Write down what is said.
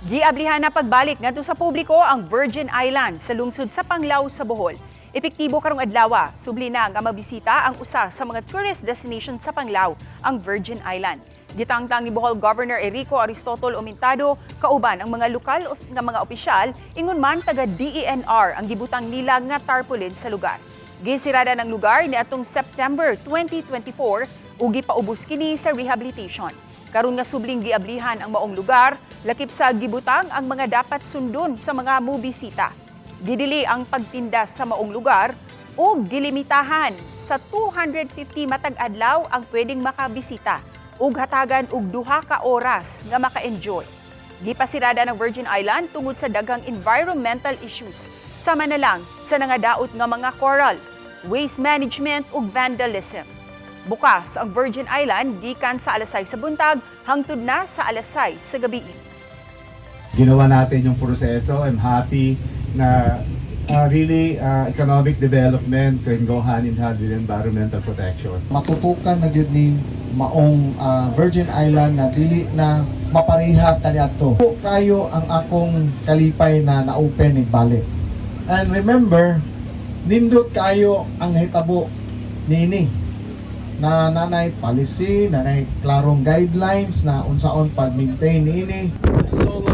Giablihan na pagbalik ngadto sa publiko ang Virgin Islands sa lungsod sa Panglao sa Bohol. Epektibo karong adlaw, subli na nga mabisita ang usa sa mga tourist destination sa Panglao, ang Virgin Island. Gitangtang ni Bohol Governor Enrico Aristotol Umentado kauban ang mga lokal nga mga opisyal ingon man taga DENR ang gibutang nila nga tarpaulin sa lugar. Gisirada ng lugar niadtong September 2024 ug gipaubos kini sa rehabilitation. Karon nga subling giablihan ang maong lugar, lakip sa gibutang ang mga dapat sundon sa mga mobisita. Gidili ang pagtindas sa maong lugar ug gilimitahan sa 250 matag adlaw ang pwedeng makabisita ug hatagan og 2 ka oras nga maka-enjoy. Gipasirada ng Virgin Island tungod sa daghang environmental issues, sama na lang sa nangadaot nga mga coral, waste management ug vandalism. Bukas ang Virgin Island gikan sa alas 6 sa buntag hangtod na sa alas 6 sa gabi. Ginawa natin yung proseso. I'm happy na really economic development can go hand in hand with environmental protection. Matutukan na gyud ni maong Virgin Island na dili na mapariha kaniadto. Kayo ang akong kalipay na na-open balik. And remember, nindot kayo ang hitabo niini na nanay policy, nanay klarong guidelines na unsaon pag-maintain niini. Solo